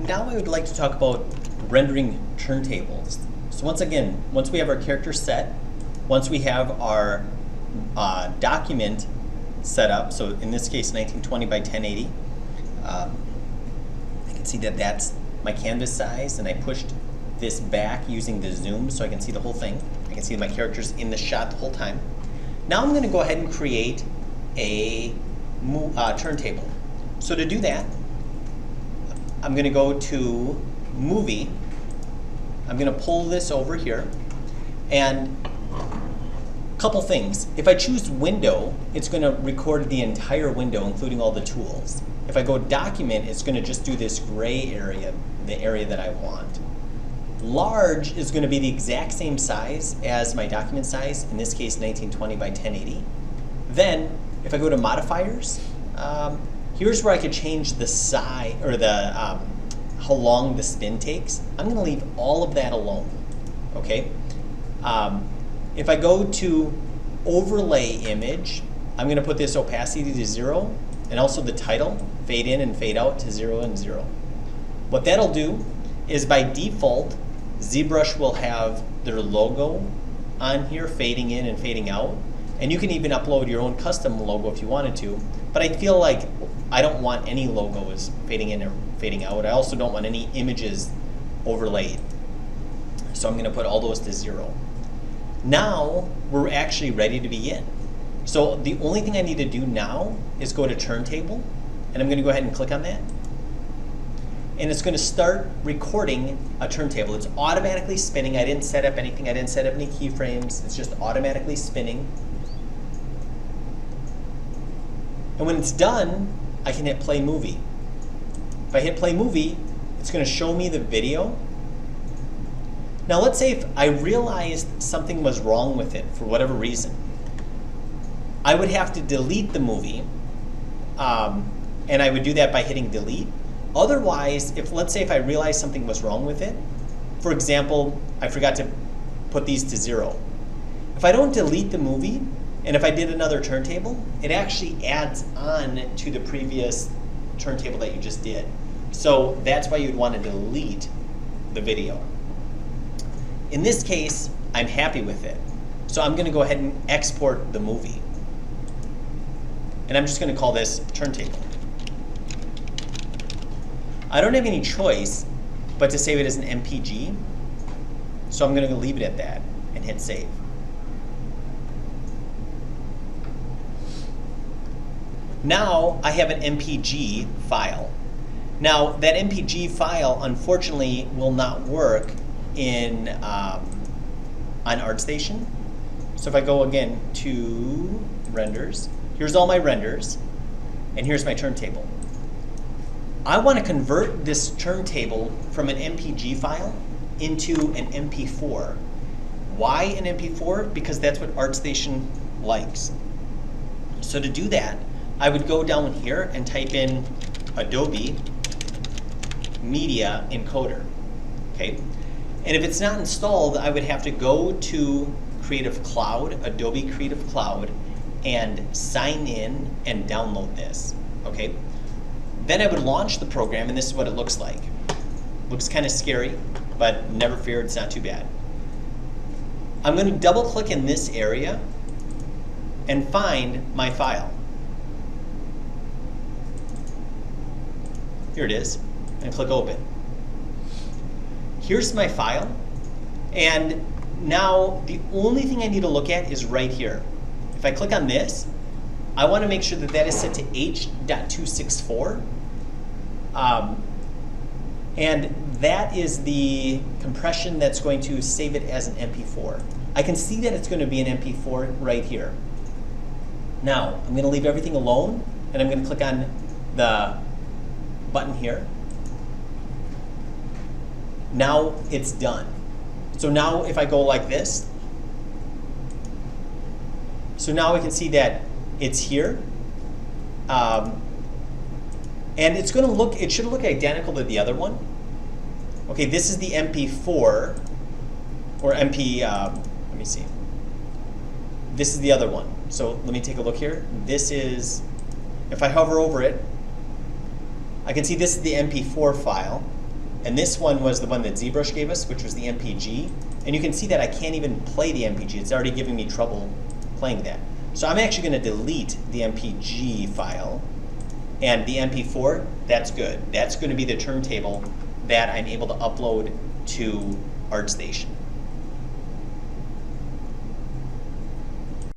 Now I would like to talk about rendering turntables. So once again, once we have our character set, once we have our document set up, so in this case 1920 by 1080, I can see that that's my canvas size, and I pushed this back using the zoom so I can see the whole thing. I can see my characters in the shot the whole time. Now I'm going to go ahead and create a turntable. So to do that, I'm going to go to Movie. I'm going to pull this over here, and a couple things. If I choose Window, it's going to record the entire window, including all the tools. If I go Document, it's going to just do this gray area, the area that I want. Large is going to be the exact same size as my document size, in this case 1920 by 1080. Then, if I go to Modifiers, here's where I could change the size, or the how long the spin takes. I'm going to leave all of that alone, okay? If I go to Overlay Image, I'm going to put this opacity to 0, and also the title, fade in and fade out to 0 and 0. What that'll do is, by default, ZBrush will have their logo on here, fading in and fading out. And you can even upload your own custom logo if you wanted to. But I feel like I don't want any logos fading in or fading out. I also don't want any images overlaid. So I'm going to put all those to 0. Now we're actually ready to begin. So the only thing I need to do now is go to Turntable, and I'm going to go ahead and click on that. And it's going to start recording a turntable. It's automatically spinning. I didn't set up anything. I didn't set up any keyframes. It's just automatically spinning. And when it's done, I can hit Play Movie. If I hit Play Movie, it's going to show me the video. Now let's say if I realized something was wrong with it for whatever reason, I would have to delete the movie, and I would do that by hitting Delete. Otherwise, let's say if I realized something was wrong with it, for example, I forgot to put these to 0. If I don't delete the movie, and if I did another turntable, it actually adds on to the previous turntable that you just did. So that's why you'd want to delete the video. In this case, I'm happy with it. So I'm going to go ahead and export the movie. And I'm just going to call this turntable. I don't have any choice but to save it as an MPG, so I'm going to leave it at that and hit Save. Now I have an MPG file. Now that MPG file, unfortunately, will not work in on ArtStation. So if I go again to Renders, here's all my renders, and here's my turntable. I want to convert this turntable from an MPG file into an MP4. Why an MP4? Because that's what ArtStation likes. So to do that, I would go down here and type in Adobe Media Encoder. Okay? And if it's not installed, I would have to go to Creative Cloud, Adobe Creative Cloud, and sign in and download this. Okay? Then I would launch the program, and this is what it looks like. Looks kind of scary, but never fear, it's not too bad. I'm going to double click in this area and find my file. Here it is, and click Open. Here's my file, and now the only thing I need to look at is right here. If I click on this, I want to make sure that that is set to H.264. And that is the compression that's going to save it as an MP4. I can see that it's going to be an MP4 right here. Now, I'm going to leave everything alone, and I'm going to click on the button here. Now it's done. So now if I go like this, so now we can see that it's here. And it's going to look, it should look identical to the other one. Okay, this is the MP4, or MP, let me see. This is the other one. So let me take a look here. This is, if I hover over it, I can see this is the MP4 file. And this one was the one that ZBrush gave us, which was the MPG. And you can see that I can't even play the MPG. It's already giving me trouble playing that. So I'm actually going to delete the MPG file. And the MP4, that's good. That's going to be the turntable that I'm able to upload to ArtStation.